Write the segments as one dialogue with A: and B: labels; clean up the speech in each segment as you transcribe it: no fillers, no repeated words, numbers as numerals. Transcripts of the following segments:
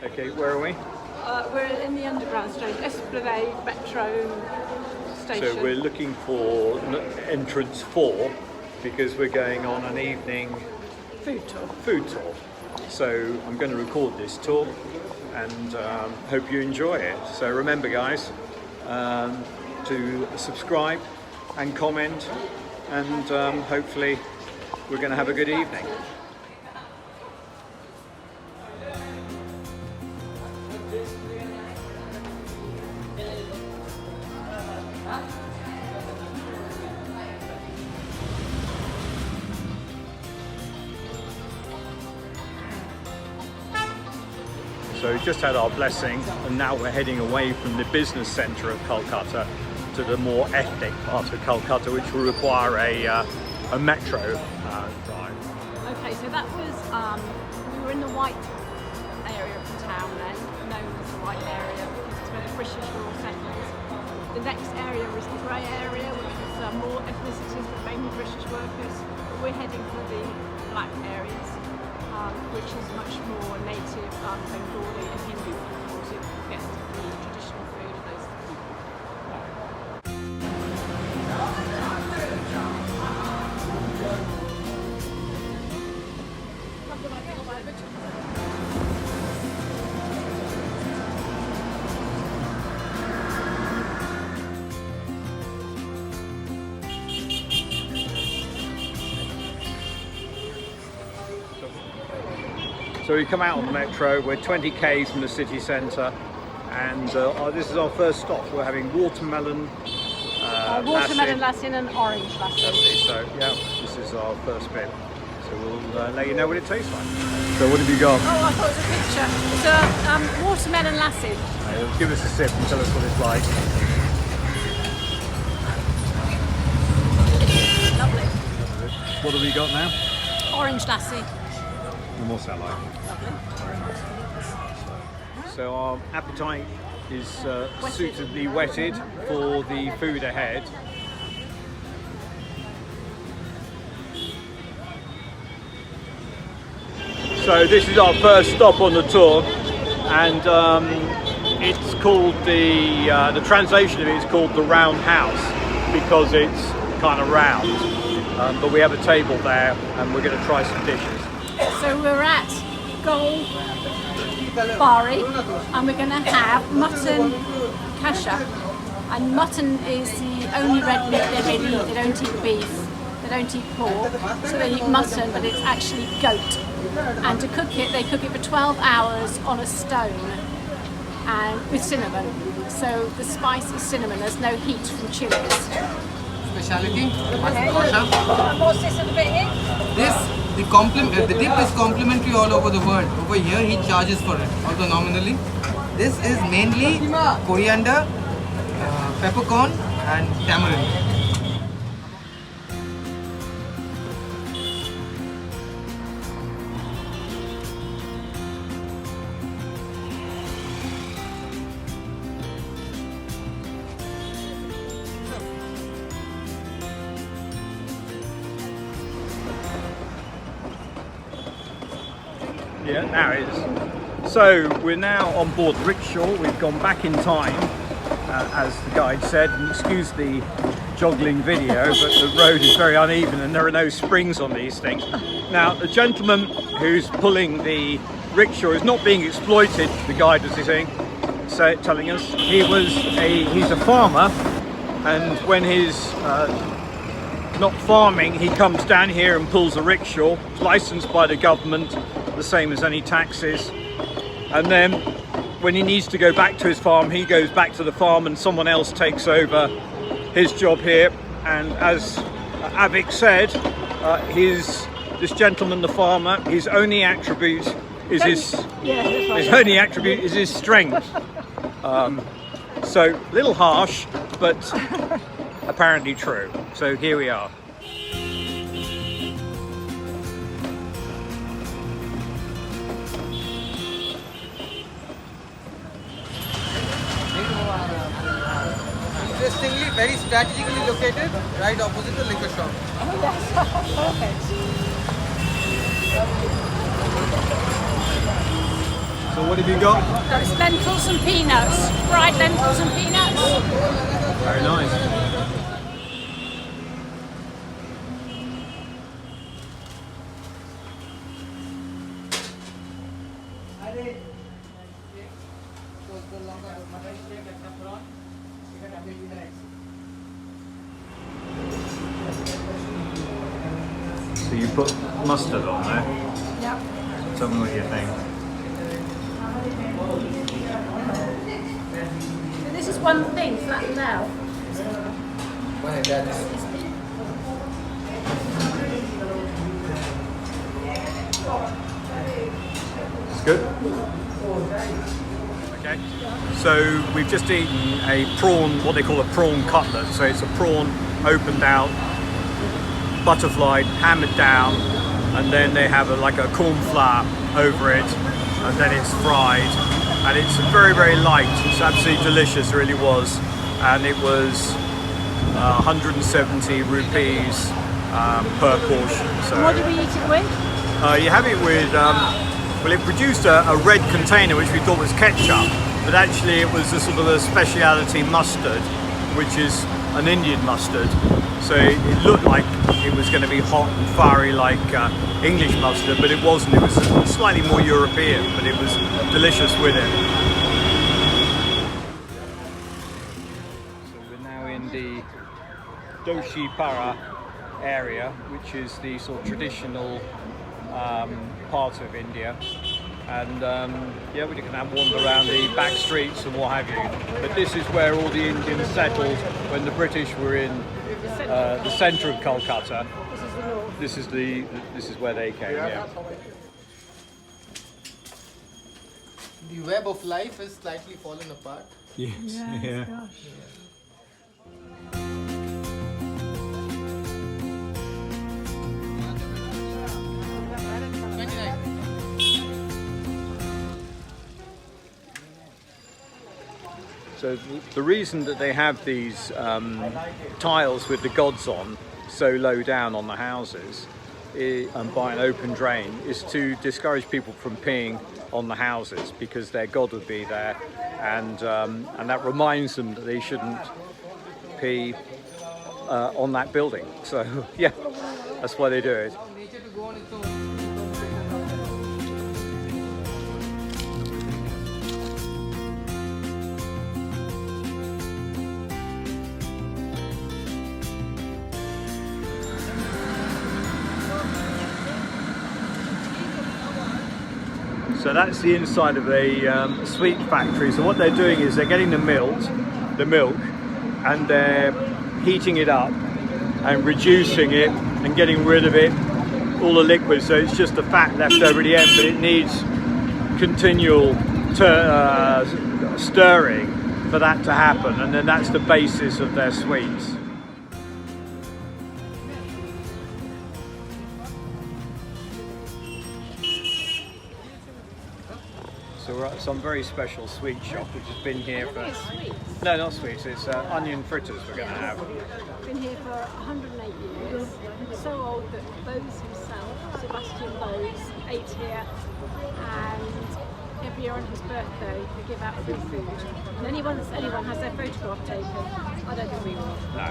A: Okay, where are we?
B: We're in the underground station, Esplanade Metro Station.
A: So we're looking for entrance 4 because we're going on an evening
B: food tour.
A: So I'm going to record this tour and hope you enjoy it. So remember guys, to subscribe and comment, and hopefully we're going to have a good evening. So we just had our blessing, and now we're heading away from the business centre of Kolkata to the more ethnic part of Kolkata, which will require a metro drive.
B: Okay, so that was, we were in the white area of the town then, known as the white area, because it's where the British were all settled. The next area was the grey area, which was more ethnicities, but mainly British workers. But we're heading for the black areas, which is much more native Bengali and Hindu people, so you get the traditional food of those people.
A: So we come out on the metro, we're 20 k's from the city centre, and this is our first stop. We're having watermelon
B: lassi and orange lassi.
A: So yeah, this is our first bit. So we'll let you know what it tastes like. So what have you got?
B: Oh, I thought it was a picture. It's a watermelon lassi.
A: Give us a sip and tell us what it's like.
B: Lovely.
A: What have we got now?
B: Orange lassi.
A: And what's that like? So our appetite is suitably whetted for the food ahead. So this is our first stop on the tour, and it's called the translation of it is called the Round House because it's kind of round. But we have a table there, and we're going to try some dishes.
B: So we're at Gold Bari, and we're going to have mutton kasha. And mutton is the only red meat they really eat. They don't eat beef, they don't eat pork, so they eat mutton, but it's actually goat. And to cook it, they cook it for 12 hours on a stone and with cinnamon. So the spice is cinnamon, there's no heat from chilies.
C: Speciality, mutton kasha.
B: And what's this other bit here?
C: The dip is complimentary all over the world. Over here he charges for it, although nominally. This is mainly coriander, peppercorn and tamarind.
A: Yeah, now it is. So we're now on board the rickshaw. We've gone back in time, as the guide said, and excuse the joggling video, but the road is very uneven and there are no springs on these things. Now, the gentleman who's pulling the rickshaw is not being exploited, the guide was telling us. He's a farmer, and when he's not farming, he comes down here and pulls a rickshaw. It's licensed by the government, the same as any taxes, and then when he needs to go back to his farm, he goes back to the farm and someone else takes over his job here. And as Avik said, this gentleman, the farmer, his only attribute is his strength. So a little harsh, but apparently true. So here we are.
C: Interestingly, very strategically located, right opposite the liquor shop.
B: Oh, that's perfect.
A: So what have you got?
B: It's lentils and peanuts. Fried lentils and peanuts.
A: Very nice. So you put mustard on there?
B: Yep.
A: Tell me what you think.
B: So this is one thing, flatten out.
A: It's good. Okay. So we've just eaten a prawn, what they call a prawn cutlet. So it's a prawn opened out, butterflied, hammered down, and then they have like a corn flour over it, and then it's fried, and it's very, very light. It's absolutely delicious, it really was, and it was 170 rupees per portion. So
B: What do we eat it with?
A: you have it with, well, it produced a red container which we thought was ketchup, but actually it was a sort of a speciality mustard, which is an Indian mustard. So it looked like it was going to be hot and fiery like English mustard, but it wasn't. It was slightly more European, but it was delicious with it. So we're now in the Doshi Para area, which is the sort of traditional part of India. And yeah, we can have a wander around the back streets and what have you. But this is where all the Indians settled when the British were in the centre of Kolkata. This is the north. This is where they came. Yeah.
C: The web of life is slightly fallen apart.
A: Yes. Yeah.
B: Gosh.
A: So the reason that they have these tiles with the gods on so low down on the houses and by an open drain is to discourage people from peeing on the houses, because their god would be there, and that reminds them that they shouldn't pee on that building. So yeah, that's why they do it.
C: Nature to go on its own.
A: So that's the inside of a sweet factory. So what they're doing is they're getting the milk, and they're heating it up and reducing it and getting rid of it, all the liquid. So it's just the fat left over at the end, but it needs continual stirring for that to happen, and then that's the basis of their sweets. So we're at some very special sweet shop which has been here for... No, not sweets, it's onion fritters we're going to have.
B: Been here for 108 years. So old that Bose himself, Sebastian Bose, ate here, and every year on his birthday they give out free food. And anyone has their photograph taken, I don't think we will.
A: No.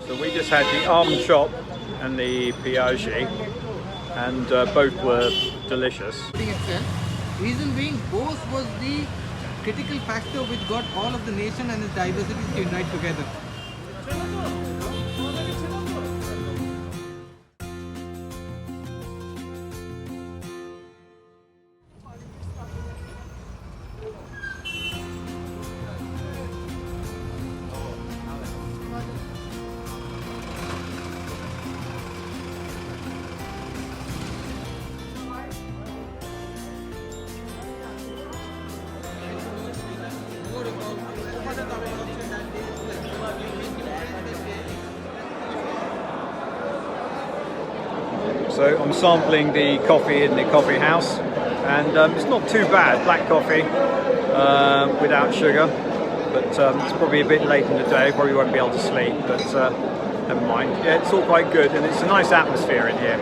A: So we just had the almond chop and the piaji, and both were delicious.
C: Itself. Reason being, Bose was the critical factor which got all of the nation and its diversities to unite together.
A: So I'm sampling the coffee in the coffee house, and it's not too bad. Black coffee without sugar, but it's probably a bit late in the day. Probably won't be able to sleep, but never mind. Yeah, it's all quite good, and it's a nice atmosphere in here.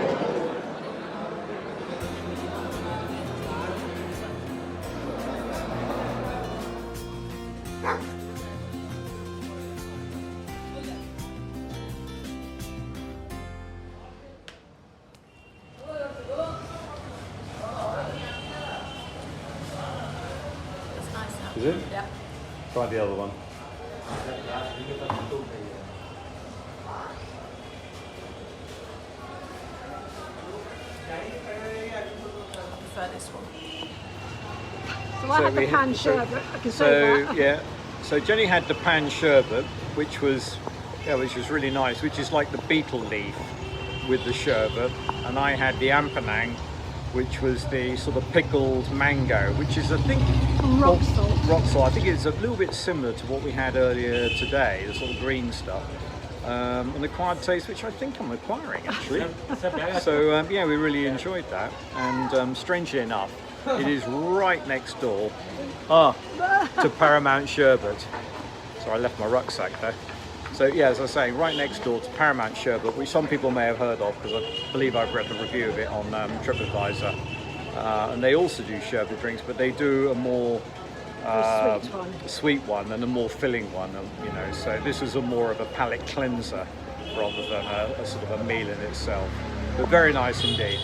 A: Is it?
B: Yeah.
A: Try the other one.
B: I prefer this one.
D: So I had the pan sherbet, I can say that.
A: Yeah, so Jenny had the pan sherbet, which was really nice, which is like the beetle leaf with the sherbet, and I had the ampanang, which was the sort of pickled mango, which is, I think,
D: Rock salt.
A: rock salt. I think it's a little bit similar to what we had earlier today, the sort of green stuff. An acquired taste, which I think I'm acquiring actually. So yeah, we really enjoyed that, and strangely enough, it is right next door to Paramount Sherbet. So I left my rucksack there. So yeah, as I was saying, right next door to Paramount Sherbet, which some people may have heard of because I believe I've read the review of it on TripAdvisor. And they also do sherbet drinks, but they do a more sweet one and a more filling one, you know. So this is a more of a palate cleanser rather than a sort of a meal in itself. But very nice indeed.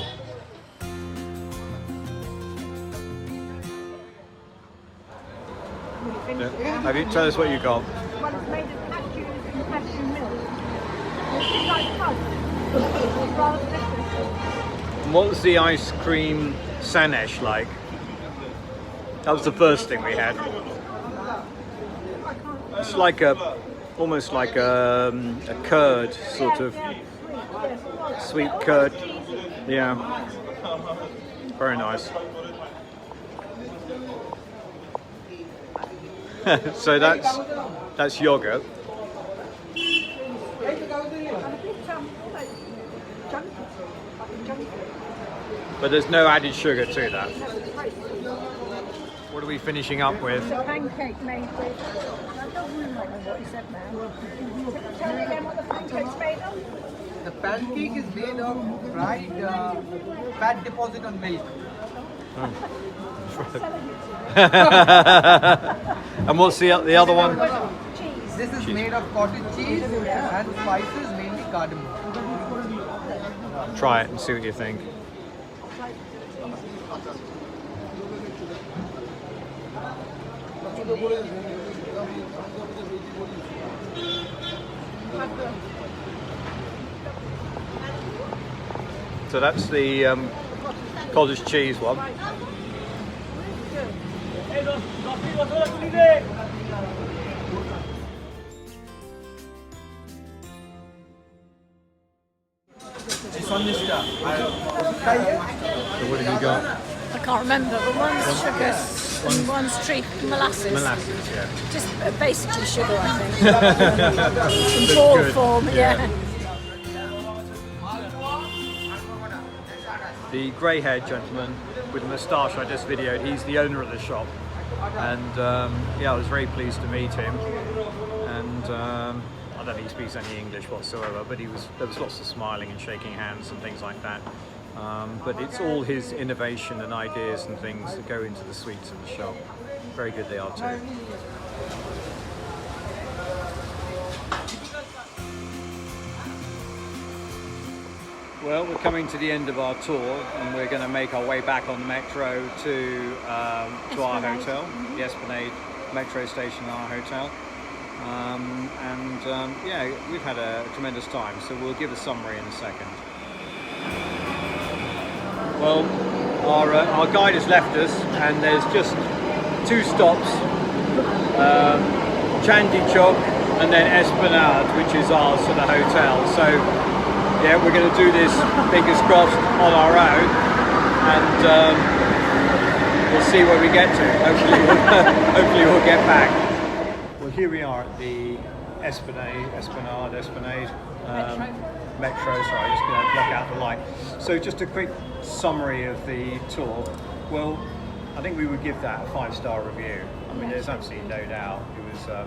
A: Yeah. Have you tell us what you got?
D: Well, it's made of cashews and cashew milk. It's like fudge. It's rather delicious.
A: And what was the ice cream Sanesh like? That was the first thing we had. It's like almost like a curd, sort of sweet curd. Yeah, very nice. So that's yogurt. But there's no added sugar to that. What are we finishing up with?
D: It's a pancake made with, I don't really know what he said now. Tell me again what the pancake's made of?
C: The pancake is made of dried fat deposit on milk.
A: And what's the other one?
D: Cheese.
C: This is made of cottage cheese and spices, mainly cardamom.
A: Try it and see what you think. So that's the cottage cheese one. So what have you got?
B: I can't remember, but one's sugars and one's tree molasses.
A: Molasses, yeah.
B: Just basically sugar, I think. In ball
A: good.
B: form, yeah.
A: The grey-haired gentleman with the moustache I just videoed, he's the owner of the shop, and yeah, I was very pleased to meet him. And I don't think he speaks any English whatsoever, but there was lots of smiling and shaking hands and things like that. But it's all his innovation and ideas and things that go into the sweets in the shop. Very good they are too. Well, we're coming to the end of our tour, and we're going to make our way back on the metro to our hotel, the Esplanade metro station, our hotel. Yeah, we've had a tremendous time, so we'll give a summary in a second. Well, our guide has left us, and there's just 2 stops, Chandni Chowk and then Esplanade, which is ours for the hotel. So yeah, we're going to do this, fingers crossed, on our own, and we'll see where we get to. Hopefully we'll get back. Well, here we are at the Esplanade metro. Sorry, I'm just going to block out the light. So just a quick summary of the tour. Well, I think we would give that a 5-star review. I mean, there's absolutely no doubt. It was a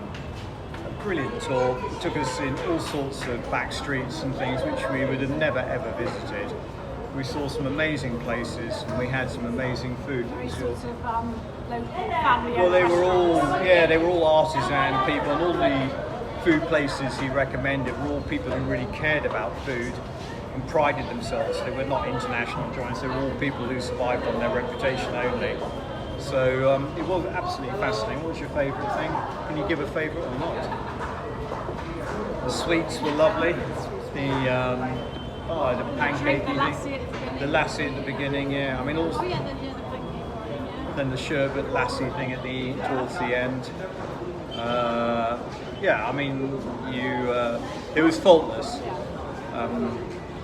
A: brilliant tour. It took us in all sorts of back streets and things which we would have never ever visited. We saw some amazing places and we had some amazing food.
B: Sort of local family.
A: Well, they were all artisan people, and all the food places he recommended were all people who really cared about food and prided themselves. They were not international joints, they were all people who survived on their reputation only. So it was absolutely fascinating. What was your favourite thing? Can you give a favourite or not? The sweets were lovely. The pancake
B: The lassie at the beginning.
A: the lassie at the beginning, yeah. I mean, also
B: Oh yeah, the pancake.
A: then the sherbet lassie thing at towards the end. Yeah, I mean, it was faultless.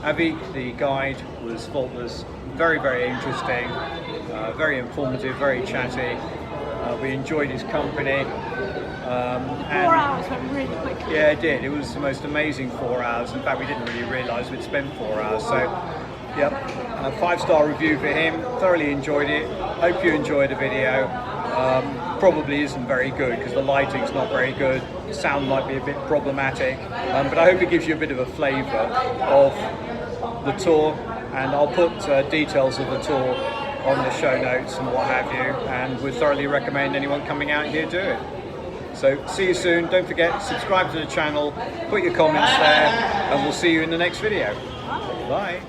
A: Avik, the guide, was faultless. Very, very interesting. Very informative. Very chatty. We enjoyed his company.
B: 4 hours went really quickly.
A: Yeah, it did. It was the most amazing 4 hours. In fact, we didn't really realise we'd spent 4 hours. So, yep, a 5-star review for him. Thoroughly enjoyed it. Hope you enjoyed the video. Probably isn't very good because the lighting's not very good. The sound might be a bit problematic. But I hope it gives you a bit of a flavour of the tour. And I'll put details of the tour on the show notes and what have you. And would thoroughly recommend anyone coming out here do it. So see you soon. Don't forget, subscribe to the channel, put your comments there, and we'll see you in the next video. Bye.